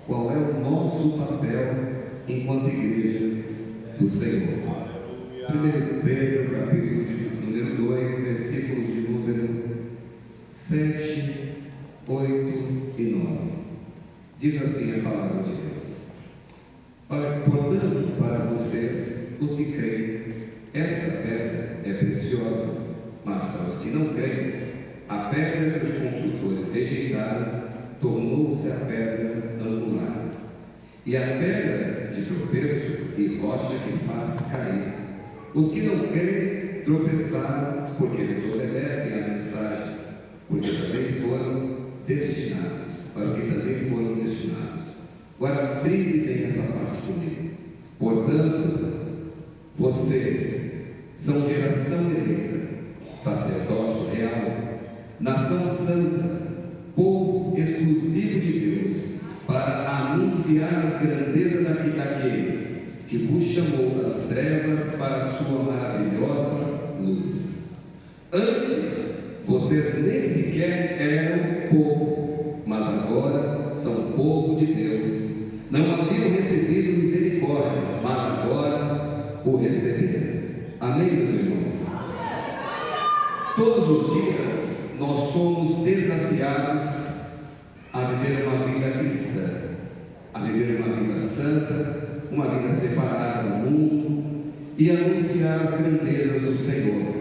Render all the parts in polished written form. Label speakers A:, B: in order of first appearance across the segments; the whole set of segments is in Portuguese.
A: qual é o nosso papel enquanto igreja do Senhor. 1 Pedro, capítulo de número 2, versículos de número 7, 8 e 9. Diz assim a palavra de Deus: portanto, para vocês, os que creem, esta pedra é preciosa, mas para os que não creem, a pedra que os construtores rejeitaram tornou-se a pedra angular, e a pedra de tropeço e rocha que faz cair. Os que não creem tropeçaram porque desobedecem à mensagem, porque também foram destinados, para o que também foram destinados. Agora frise bem essa parte comigo. Portanto, vocês são geração eleita, sacerdócio real, nação santa, povo exclusivo de Deus, para anunciar as grandezas daquele que vos chamou das trevas para a sua maravilhosa luz. Antes, vocês nem sequer eram povo, mas agora são povo de Deus. Não haviam recebido misericórdia, mas agora o receberam. Amém, meus irmãos? Todos os dias nós somos desafiados a viver uma vida cristã, a viver uma vida santa, uma vida separada do mundo e anunciar as grandezas do Senhor.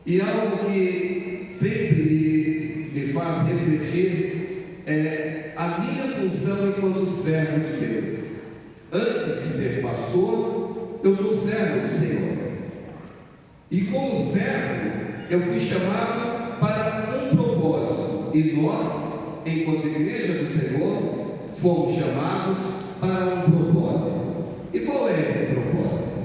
A: E algo que sempre me faz refletir é a minha função enquanto servo de Deus. Antes de ser pastor, eu sou servo do Senhor. E como servo, eu fui chamado para um propósito. E nós, enquanto igreja do Senhor, fomos chamados para um propósito. E qual é esse propósito?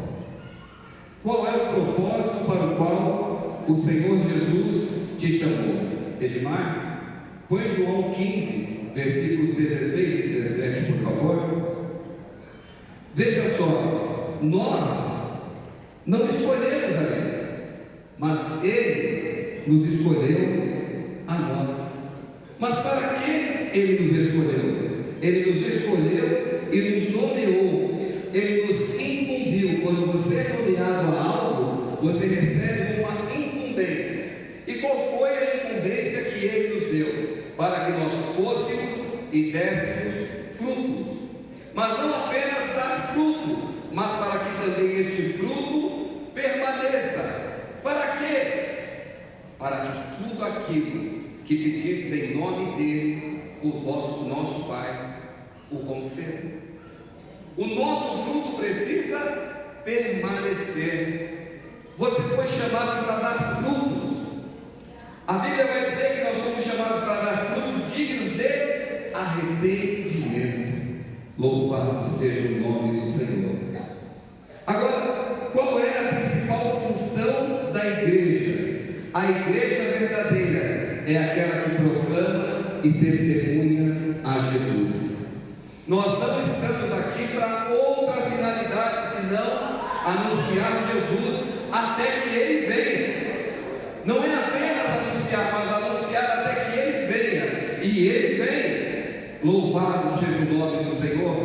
A: Qual é o propósito para o qual o Senhor Jesus te chamou? Edmar, põe João 15, versículos 16 e 17, por favor. Veja só, nós não escolhemos a Ele, mas Ele nos escolheu a nós. Mas para que Ele nos escolheu? Ele nos escolheu e nos nomeou. Ele nos incumbiu. Quando você é nomeado a algo, você recebe uma incumbência. E qual foi a incumbência que Ele nos deu? Para que nós fôssemos e dessemos frutos. Mas não apenas dar fruto, mas para que também este fruto permaneça. Para quê? Para que tudo aquilo que pedimos em nome dele, o nosso Pai o conceda. O nosso fruto precisa permanecer. Você foi chamado para dar frutos. A Bíblia vai dizer que nós somos chamados para dar frutos dignos de arrependimento. Louvado seja o nome do Senhor. Agora, qual é a principal função da igreja? A igreja verdadeira é aquela que proclama e testemunha a Jesus. Nós não estamos aqui para outra finalidade senão anunciar Jesus até que Ele venha. Não é apenas anunciar, mas anunciar até que Ele venha. E Ele vem. Louvado seja o nome do Senhor.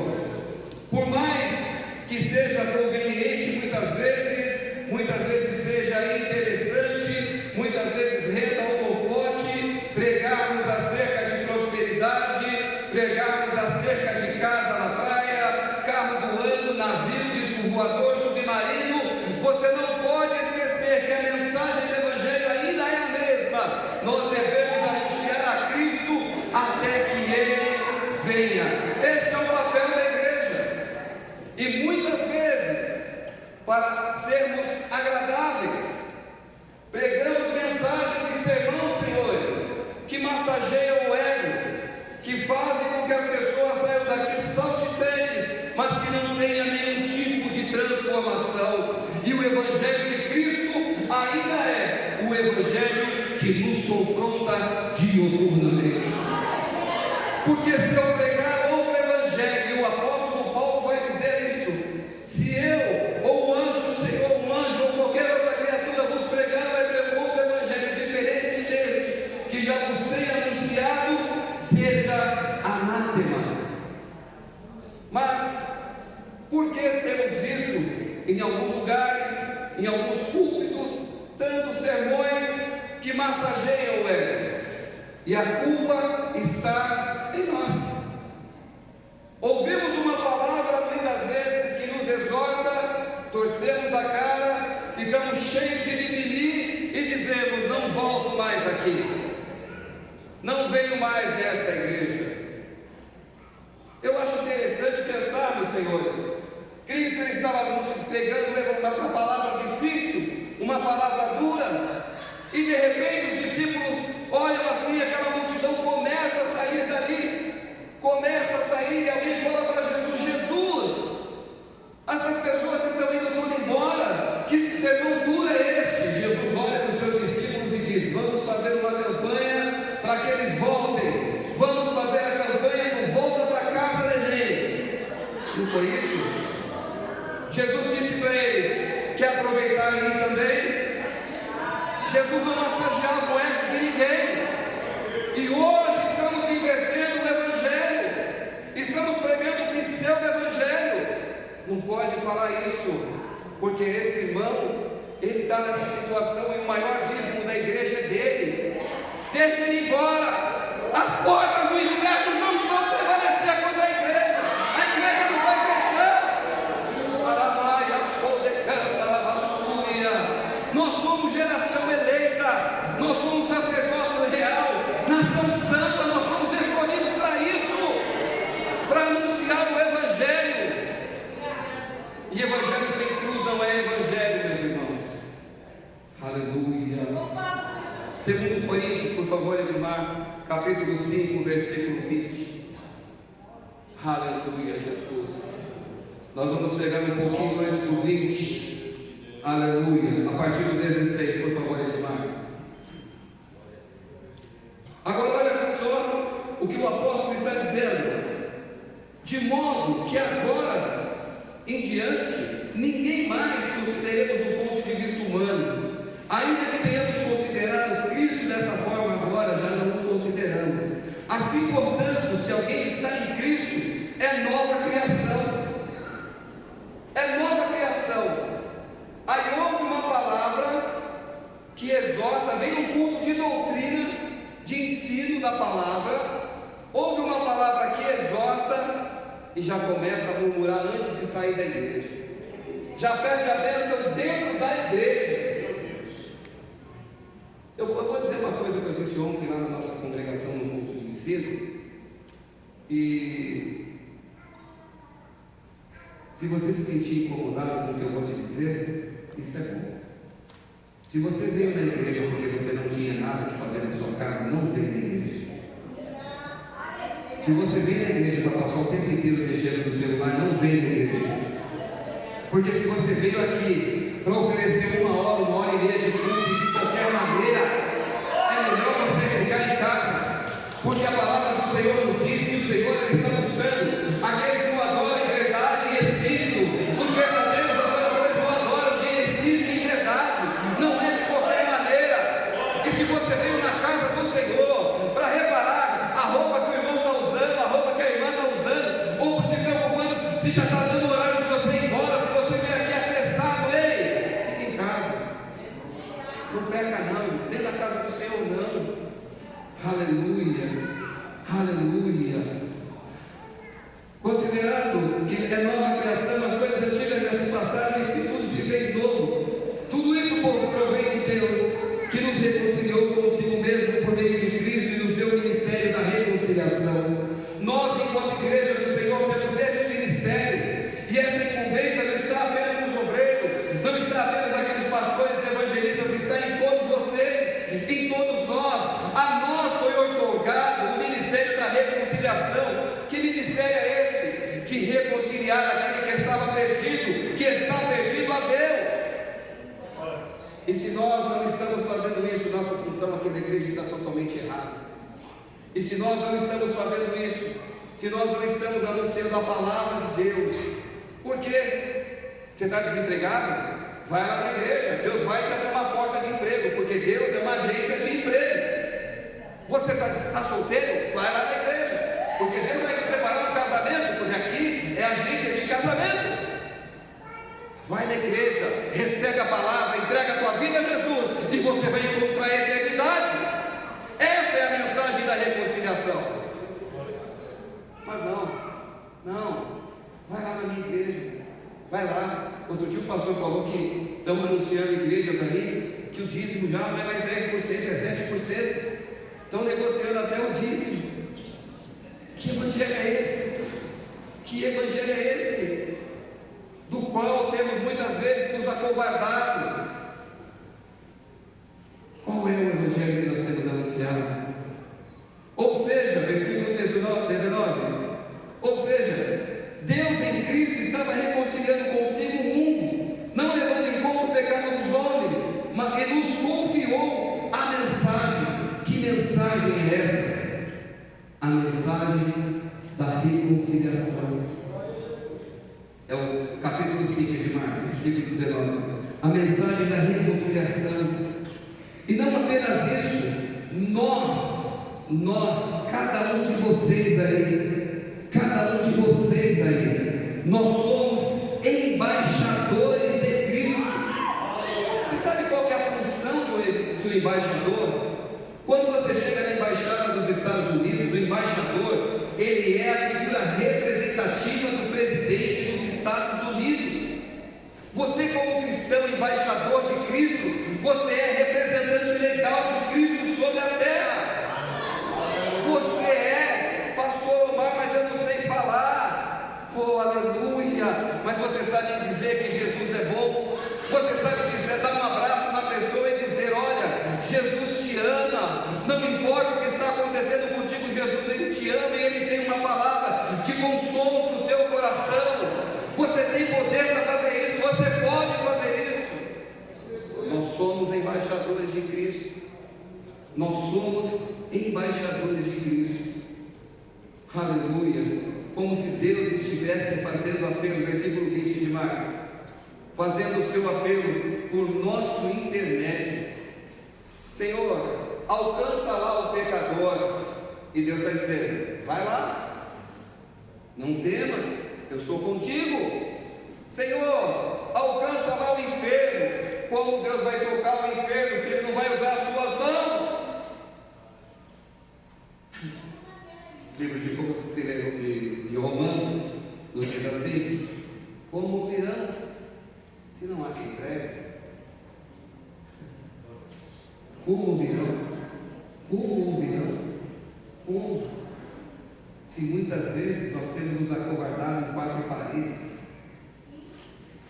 A: Por mais que seja conveniente, muitas vezes seja interessante, muitas vezes renda holofote, pregarmos acerca de prosperidade, pregarmos acerca de casa na praia, carro do ano, navio, disco voador, submarino, você não pode esquecer que a mensagem do Evangelho ainda é a mesma. Nós devemos anunciar a Cristo até que Ele venha. Este é o papel da igreja. E muitas vezes, para sermos agradáveis, pregamos mensagens e sermãos, senhores, que massageiam o ego, que fazem com que as pessoas saiam daqui saltitantes, mas que não tenham nenhum tipo de transformação. E o Evangelho de Cristo ainda é o Evangelho que nos confronta diuturnamente. Porque se eu pregar outro Evangelho, e o apóstolo Paulo vai dizer isso, se eu, ou o anjo do Senhor, um anjo, ou qualquer outra criatura vos pregar outro Evangelho diferente deste, que já vos tenho anunciado, seja anátema.
B: em alguns lugares, em alguns púlpitos, tantos sermões que massageiam o ego, e a culpa está em nós. Ouvimos uma palavra muitas vezes que nos exorta, torcemos a cara, ficamos cheios de mimimi e dizemos: não volto mais aqui, não venho mais nesta igreja. Eu acho interessante pensarmos, senhores, Cristo ele estava nos pegando, levantando uma palavra difícil, uma palavra dura, e de repente os discípulos olham assim, aquela multidão começa a sair dali, começa a sair, e alguém fala para Jesus: Jesus, essas pessoas estão indo tudo embora, que sermão duro é este? Jesus olha para os seus discípulos e diz: vamos fazer uma campanha para que eles voltem, vamos fazer a campanha do volta para casa, neném. Não foi isso? Jesus disse para eles: quer aproveitar aí também? Jesus não massageava o ego de ninguém, e hoje estamos invertendo o evangelho, estamos pregando o pseudo-evangelho. Não pode falar isso, porque esse irmão, ele está nessa situação e o maior dízimo da igreja é dele. Deixa ele ir embora. As portas do inferno não vão prevalecer contra a igreja não vai fechar. Nós somos geração eleita, nós somos sacerdócio real, nação santa, nós somos escolhidos para isso, para anunciar o evangelho. E evangelho sem cruz não é evangelho, meus irmãos. Aleluia. 2 Coríntios, por favor, Edmar, capítulo 5, versículo 20. Aleluia, Jesus. Nós vamos pegar um pouquinho antes do 20. Aleluia. A partir do 16, por favor, Edmar. Agora olha só o que o apóstolo está dizendo: de modo que agora em diante ninguém mais consideremos do ponto de vista humano, ainda que tenhamos considerado Cristo dessa forma, agora já não o consideramos. Assim, portanto, se alguém está em Cristo, é nova criação. É nova criação. Aí houve uma palavra que exorta, vem um culto de doutrina, de ensino da palavra. Houve uma palavra que exorta e já começa a murmurar antes de sair da igreja. Já perde a bênção dentro da igreja. Eu vou dizer uma coisa que eu disse ontem lá na nossa congregação no culto de ensino. E se você se sentir incomodado com o que eu vou te dizer, isso é bom. Se você veio na igreja porque você não tinha nada que fazer na sua casa, não vem na igreja. Se você vem na igreja para passar o tempo inteiro mexendo no celular, não vem na igreja. Porque se você veio aqui para oferecer 1 hora e meia de culto de qualquer maneira, é melhor você ficar em casa. Porque a palavra do Senhor nos diz que o Senhor está buscando aqueles que o adoram em verdade e espírito. Os verdadeiros adoradores o adoram de espírito e em verdade, não é de qualquer maneira. E se você veio na casa do Senhor para reparar a roupa que o irmão está usando, a roupa que a irmã está usando, ou se preocupando se já está dando o horário de você ir embora, se você veio aqui apressado, ei, fique em casa. Não peca não, dentro da casa do Senhor não. Aleluia, aleluia. Considerando que é nova criação, as coisas antigas já se passaram, e que tudo se fez novo. Tudo isso, povo, provém de Deus, que nos reconciliou consigo mesmo por meio de Cristo e nos deu o ministério da reconciliação. Nós, enquanto igreja do Senhor, temos este ministério, e essa incumbência não está apenas nos obreiros, não está apenas aqui nos pastores e evangelistas, está em todos vocês, em todos nós. A nós foi outorgado o ministério da reconciliação. Que ministério é esse? De reconciliar aquele que estava perdido, que está perdido a Deus. E se nós não estamos fazendo isso, nossa função aqui na igreja está totalmente errada. E se nós não estamos fazendo isso, se nós não estamos anunciando a palavra de Deus, por quê? Você está desempregado? Vai lá na igreja, Deus vai te abrir uma porta de emprego, porque Deus é uma agência de emprego. Você está solteiro? Vai lá na igreja, porque Deus vai te preparar um casamento, porque aqui é agência de casamento. Vai na igreja, recebe a palavra, entrega a tua vida a Jesus e você vai encontrar a eternidade. Essa é a mensagem da reconciliação. Mas não, vai lá na minha igreja, vai lá. Outro dia o pastor falou que estão anunciando igrejas ali que o dízimo já não é mais 10%, é 7%. Estão negociando até o dízimo. Que evangelho é esse? Que evangelho é esse? Do qual temos muitas vezes nos acovardado. Qual é o evangelho que nós temos anunciado? Ou seja, versículo 19, ou seja, Deus em Cristo estava reconciliando consigo o mundo, não levando em conta o pecado dos homens, mas Ele nos confiou a mensagem. Que mensagem é essa? A mensagem da reconciliação. É o capítulo 5 de Marcos, versículo 19. A mensagem da reconciliação. E não apenas isso, nós, cada um de vocês aí, nós somos embaixadores de Cristo. Você sabe qual que é a função de um embaixador? Quando você chega na embaixada dos Estados Unidos, o embaixador, ele é a figura representativa do presidente dos Estados Unidos. Você, como cristão, embaixador de Cristo, você é representante legal de Cristo sobre a terra. Você é, pastor Omar, mas eu não sei falar. Oh, aleluia! Mas você sabe dizer que Jesus é bom. Você sabe dizer, dar um abraço na pessoa e dizer: olha, Jesus te ama. Não importa o que está acontecendo contigo, Jesus, Ele te ama e Ele tem uma palavra de consolo para o teu coração. Você tem poder para fazer isso, você pode fazer isso. Nós somos embaixadores de Cristo. Nós somos embaixadores de Cristo. Aleluia. Como se Deus estivesse fazendo apelo, versículo 20 de Marcos, fazendo o seu apelo por nosso intermédio. Senhor, alcança lá o pecador. E Deus está dizendo: vai lá, não temas, eu sou contigo. Senhor, alcança lá o enfermo. Como Deus vai tocar o enfermo se Ele não vai usar as suas mãos? Livro de Romanos nos diz assim: como virão se não há quem pregue? Como ouvirão? Como ouvirão? Como? Se muitas vezes nós temos nos acovardado em quatro paredes,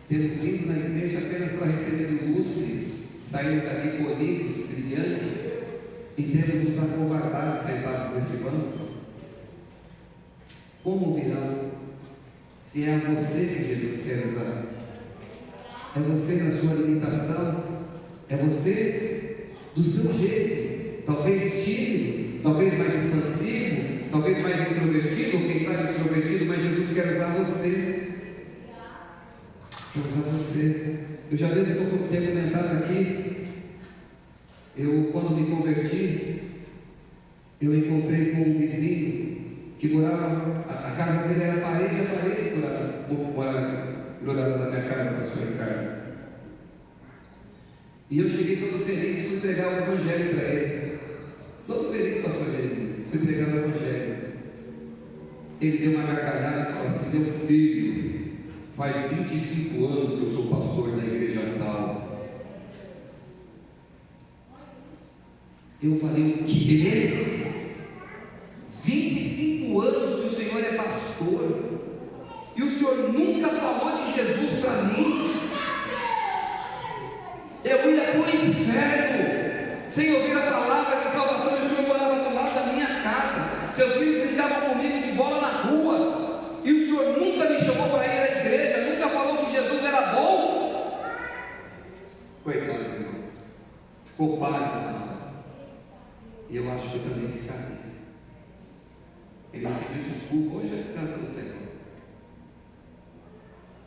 B: temos vindo na igreja apenas para receber o lustre, saímos daqui bonitos, brilhantes, e temos nos acovardado sentados nesse banco. Como ouvirão? Se é a você que Jesus quer usar, é você na sua limitação, é você do seu jeito, talvez tímido, talvez mais expansivo, talvez mais introvertido, ou quem sabe extrovertido, mas Jesus quer usar você. Quer usar você. Eu já devo ter comentado aqui, quando me converti, eu encontrei com um vizinho que morava, a casa dele era parede a parede grudada na minha casa, pastor Ricardo. E eu cheguei todo feliz, fui pregar o evangelho para ele. Todo feliz, pastor Denis, fui pregar o evangelho. Ele deu uma gargalhada e falou assim: meu filho, faz 25 anos que eu sou pastor na igreja tal. Eu falei: o quê? 25 anos que o senhor é pastor e o senhor nunca falou de Jesus para mim? Eu ia para o inferno sem ouvir a palavra de salvação, e o senhor morava do lado da minha casa, seus filhos brincavam comigo de bola na rua, e o senhor nunca me chamou para ir à igreja, nunca falou que Jesus era bom. Coitado, meu irmão, ficou pálido, e eu acho que eu também ficaria. Ele me pediu desculpa, hoje é descansa do Senhor.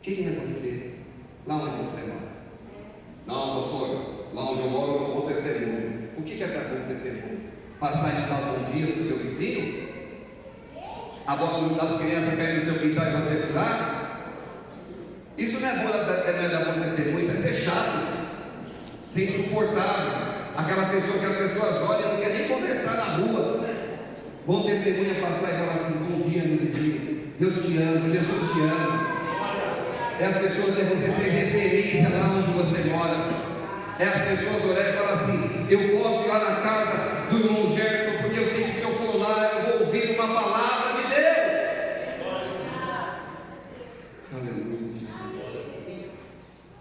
B: Quem é você? Lá onde você mora? Não, pastor, lá onde eu moro eu dou bom testemunho. O que é dar bom testemunho? Passar e dar um bom dia para o seu vizinho? A bola das crianças cair no seu quintal e você usar? Isso não é dar bom testemunho, isso é ser chato, ser insuportável. Aquela pessoa que as pessoas olham e não quer nem conversar na rua. Bom testemunho é passar e falar assim: bom dia, meu vizinho, Deus te ama, Jesus te ama. É as pessoas que você ser referência lá onde você mora. É as pessoas olharem e falar assim: eu posso ir lá na casa do irmão Gerson, porque eu sei que se eu for lá eu vou ouvir uma palavra de Deus. Aleluia, Jesus.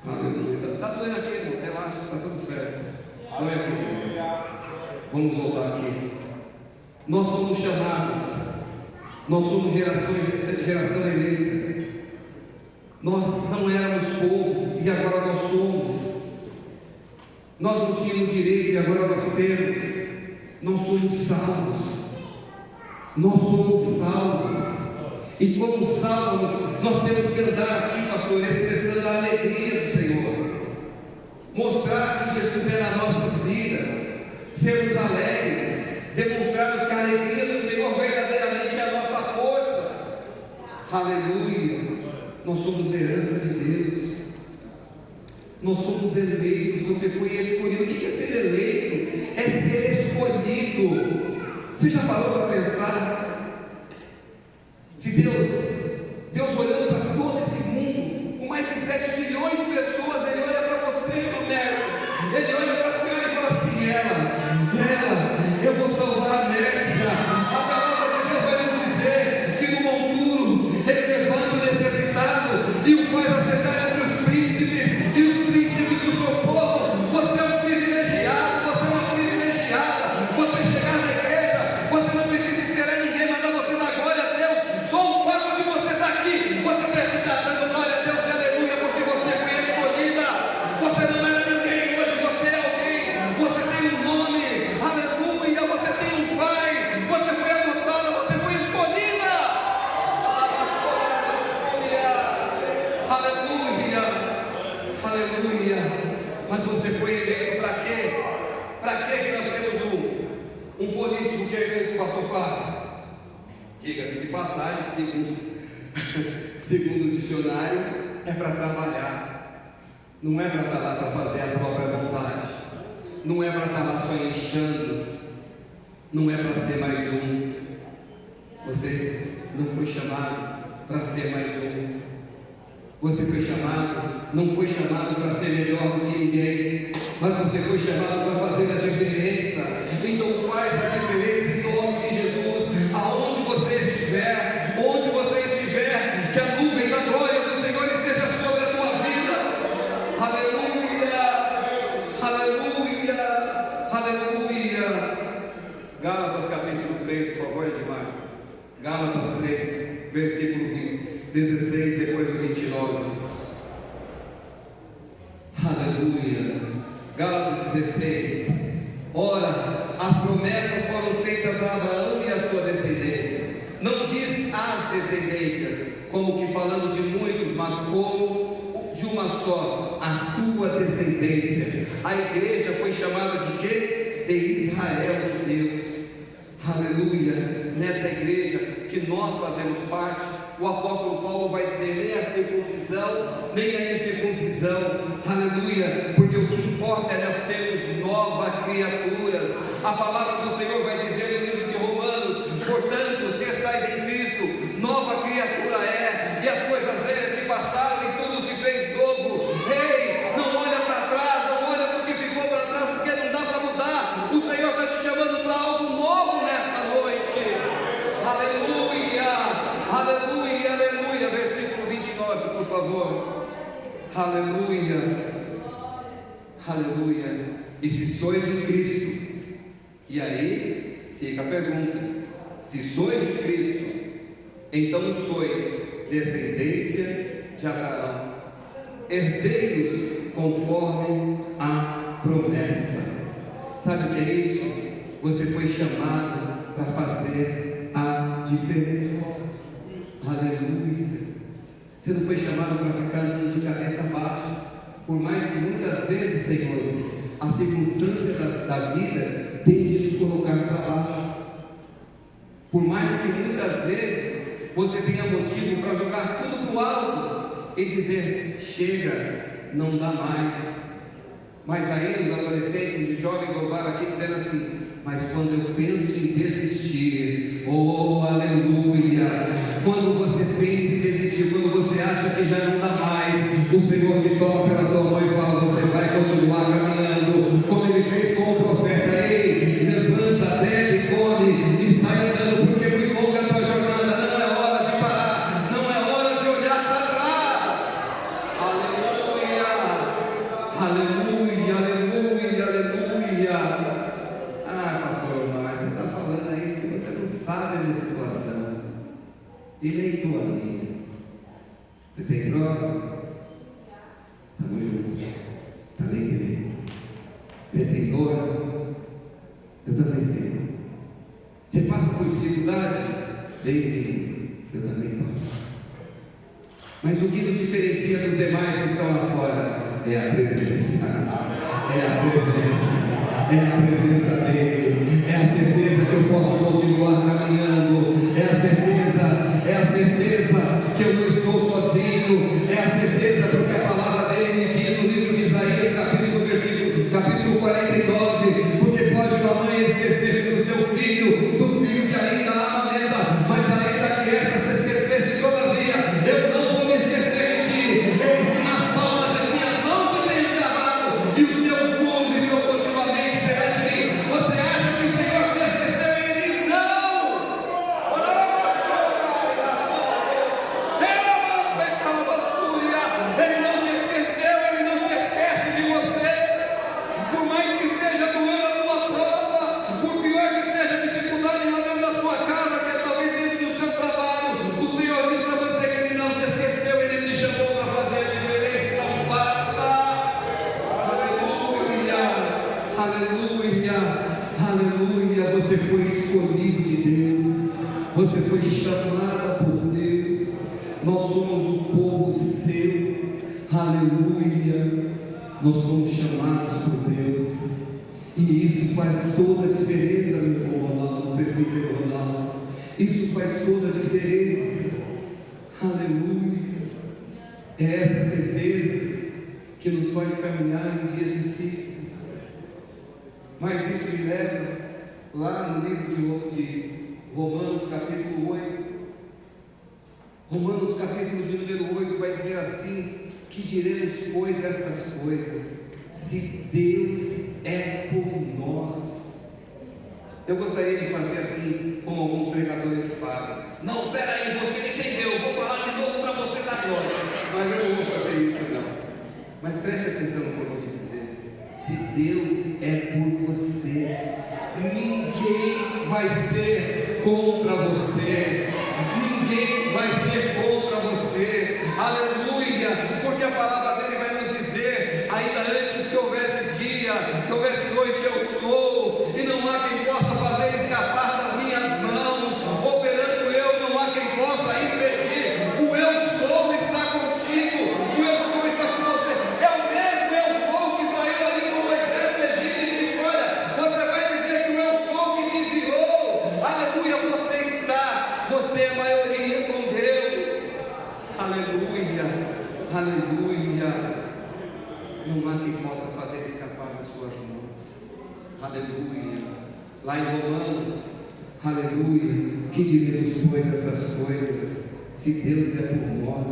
B: Aleluia. Está doendo aqui, irmãos, relaxa, está tudo certo. Doendo aqui. Vamos voltar aqui. Nós somos chamados, nós somos geração eleita. Nós não éramos povo e agora nós somos. Nós não tínhamos direito e agora nós temos. Nós somos salvos. Nós somos salvos. E como salvos, nós temos que andar aqui, pastor, expressando a alegria do Senhor. Mostrar que Jesus é nas nossas vidas. Sermos alegres. Demonstrarmos que a alegria do Senhor verdadeiramente é a nossa força. Aleluia. Nós somos herança de Deus. Nós somos eleitos. Você foi escolhido. O que é ser eleito? É ser escolhido. Você já parou para pensar? Se Deus olhando para todo esse mundo, com mais de 7 milhões de pessoas, Ele olha para você, meu Mércio. Ele olha para a senhora e fala assim: ela, eu vou salvar a Mércia. A palavra de Deus vai nos dizer que no monturo Ele levanta o necessitado e o faz assentar entre os príncipes e os príncipes do seu povo. Você é um privilegiado, você é uma privilegiada. Você chegar na igreja, você não precisa esperar ninguém mandar você dar glória a Deus. Só o fato de você estar aqui, você deve estar dando glória a Deus e aleluia, porque você foi escolhida. Você não era ninguém, hoje você é alguém. Você tem um nome, aleluia. Você tem um pai, você foi adotada, você foi escolhida. Aleluia, aleluia. Mas você foi eleito para quê? Para que nós temos um político que é eleito, pastor Flávio? Diga-se de passagem, segundo o dicionário, é para trabalhar. Não é para estar lá para fazer a própria vontade. Não é para estar lá só enxando. Não é para ser mais um. Você não foi chamado para ser mais um. Você foi chamado, não foi chamado para ser melhor do que ninguém, mas você foi chamado para fazer a diferença. Então faz a diferença em nome de Jesus. Aonde você estiver, onde você estiver, que a nuvem da glória do Senhor esteja sobre a tua vida. Aleluia, aleluia, aleluia. Gálatas capítulo 3, por favor, Edmar. Gálatas 3, versículo 16, depois do 29. Aleluia. Gálatas 16. Ora, as promessas foram feitas a Abraão e a sua descendência. Não diz as descendências, como que falando de muitos, mas como de uma só, a tua descendência. A igreja foi chamada de quê? De Israel de Deus. Aleluia. Nessa igreja que nós fazemos parte, o apóstolo Paulo vai dizer: nem a circuncisão, nem a incircuncisão. Aleluia. Porque o que importa é nós sermos novas criaturas. A palavra do Senhor vai dizer no livro de Romanos: portanto, se estáis em Cristo, nova criatura é, e as coisas velhas se passaram e tudo se fez novo. Ei, não olha para trás, não olha para o que ficou para trás, porque não dá para mudar. O Senhor está te chamando para algo novo nessa noite. Aleluia, aleluia, aleluia. Versículo 29, por favor. Aleluia, aleluia. E se sois de Cristo, e aí fica a pergunta: se sois de Cristo, então sois descendência de Abraão, herdeiros conforme a promessa. Sabe o que é isso? Você foi chamado para fazer a diferença. Aleluia. Você não foi chamado para ficar andando de cabeça baixa. Por mais que muitas vezes, senhores, as circunstâncias da vida têm de nos colocar para baixo. Por mais que muitas vezes você tenha motivo para jogar tudo para o alto, e dizer: chega, não dá mais. Mas aí os adolescentes e jovens louvaram aqui dizendo assim: mas quando eu penso em desistir, oh aleluia, quando você pensa em desistir, quando você acha que já não dá mais, o Senhor te toma pela tua mão e fala: você vai continuar caminhando, como Ele fez com o profeta. Ei, levanta, bebe, come e sai andando, porque muito longa a tua jornada. Não é hora de parar, não é hora de olhar para trás. Aleluia, aleluia, aleluia, aleluia. Ah, pastor, mas você está falando aí que você não sabe a minha situação. E nem tua minha. Você tem prova? Estamos juntos. Também tenho. Você tem dor? Eu também tenho. Você passa por dificuldade? Bem-vindo. Eu também passo. Mas o que nos diferencia dos demais que estão lá fora é a presença. É a presença. É a presença dele. É a certeza que eu posso continuar caminhando. É a certeza que eu não estou sozinho. É a certeza porque a palavra dele me diz no livro de Isaías, capítulo 49, porque pode uma mãe esquecer-se do seu filho, do filho que ainda amamenta, mas ainda que esta se esquecesse, todavia eu não vou me esquecer de ti. Eis que nas palmas das minhas mãos se tem escavado, e os teus muros estão continuamente perante mim. Você acha que o Senhor te esqueceu? Ele diz: não. Ele não te esqueceu, ele não se esquece de você. Por mais que esteja doendo a tua prova, por pior que seja a dificuldade lá dentro da sua casa, que é talvez dentro do seu trabalho, o Senhor diz para você que ele não se esqueceu, ele te chamou para fazer a diferença. Então faça. Aleluia, aleluia, aleluia. Você foi escolhido de Deus, você foi chamada por Deus. Nós somos o povo seu. Aleluia. Nós somos chamados por Deus, e isso faz toda a diferença, meu irmão Ronaldo, presbítero Ronaldo. Isso faz toda a diferença. Aleluia. É essa certeza que nos faz caminhar em dias difíceis. Mas isso me leva lá no livro de Romanos, capítulo 8. Romanos, capítulo de número 8, vai dizer assim: que diremos, pois, estas coisas, se Deus é por nós? Eu gostaria de fazer assim, como alguns pregadores fazem. Não, peraí, você não entendeu, eu vou falar de novo para você dar glória. Mas eu não vou fazer isso, não. Mas preste atenção no que eu vou te dizer. Se Deus é por você, ninguém vai ser contra você. Ninguém vai ser contra você. Aleluia. Porque a palavra dele vai nos dizer: ainda antes que houvesse dia, que houvesse noite, eu sou, e não há quem possa fazer escapar das minhas mãos. Operando eu, não há quem possa impedir. O eu sou está contigo, o eu sou está com você. É o mesmo eu sou que saiu ali com Moisés do Egito e disse: olha, você vai dizer que o eu sou que te enviou. Aleluia. Você é maioria com Deus. Aleluia, aleluia. Não há quem possa fazer escapar das suas mãos. Aleluia. Lá em Romanos, aleluia. Que diremos, pois, essas coisas? Se Deus é por nós,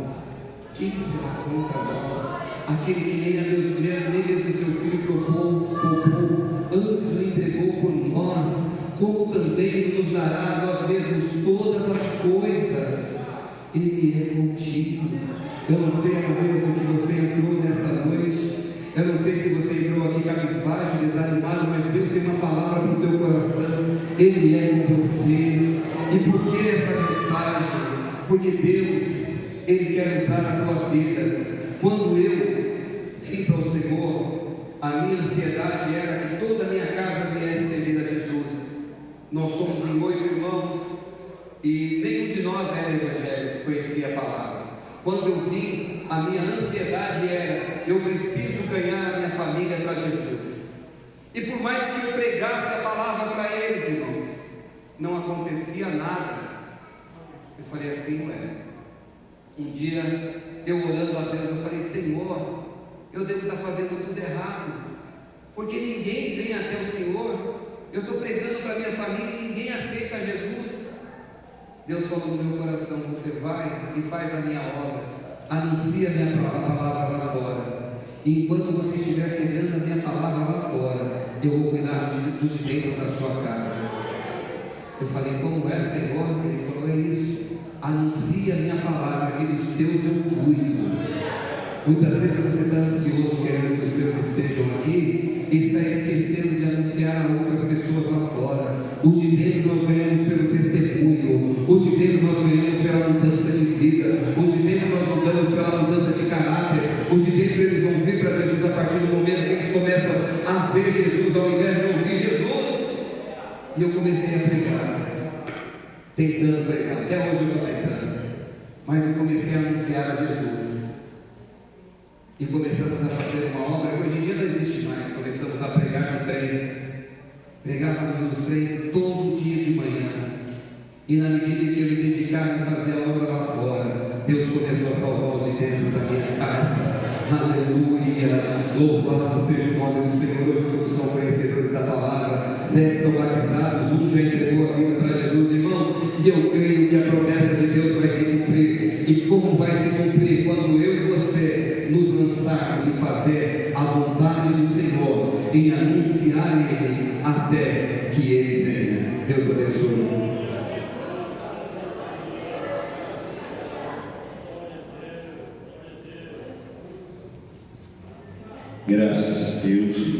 B: quem será contra nós? Aquele que nem a Deus nem mesmo seu filho poupou, antes o entregou por nós, como também nos dará a nós mesmos todas as coisas. Ele é contigo. Eu não sei a maneira com que você entrou nesta noite. Eu não sei se você entrou aqui cabisbaixo, desanimado, mas Deus tem uma palavra para o teu coração. Ele é com você. E por que essa mensagem? Porque Deus, Ele quer usar a tua vida. Quando eu vim para o Senhor, a minha ansiedade era que toda a minha casa viesse servir a Jesus. Nós somos em 8 irmãos e nenhum de nós era evangélico, conhecia a palavra. Quando eu vim, a minha ansiedade era: eu preciso ganhar a minha família para Jesus. E por mais que eu pregasse a palavra para eles, irmãos, não acontecia nada. Eu falei assim: Um dia, eu orando a Deus, eu falei: Senhor, eu devo estar fazendo tudo errado, porque ninguém vem até o Senhor. Eu estou pregando para a minha família e ninguém aceita Jesus. Deus falou no meu coração: você vai e faz a minha obra, anuncia a minha palavra lá fora. E enquanto você estiver pregando a minha palavra lá fora, eu vou cuidar dos direitos da sua casa. Eu falei: como é, Senhor? Ele falou: é isso, anuncia a minha palavra, que dos teus eu cuido. Muitas vezes você está ansioso querendo que os seus estejam aqui e está esquecendo de anunciar a outras pessoas lá fora. Os de dentro nós ganhamos pelo testemunho, os de dentro nós ganhamos pela mudança de vida, os de dentro nós mudamos pela mudança de caráter, os de dentro eles vão vir para Jesus a partir do momento que eles começam a ver Jesus ao invés de ouvir Jesus. E eu comecei a pregar, tentando pregar, até hoje eu estou tentando, mas eu comecei a anunciar a Jesus. E começamos a fazer uma obra que hoje em dia não existe mais. Começamos a pregar no trem. Pregávamos no trem todo dia de manhã. E na medida que eu me dedicava em fazer a obra lá fora, Deus começou a salvar os de dentro da minha casa. Aleluia! Louvado seja o nome do Senhor. Hoje todos são conhecedores da palavra. 7 são batizados, um já entregou a vida para Jesus, irmãos. E eu creio que a promessa de Deus vai se cumprir. E como vai se cumprir? Quando eu e você nos lançarmos em fazer a vontade do Senhor, em anunciar Ele até que Ele venha. Deus abençoe.
C: Graças a Deus.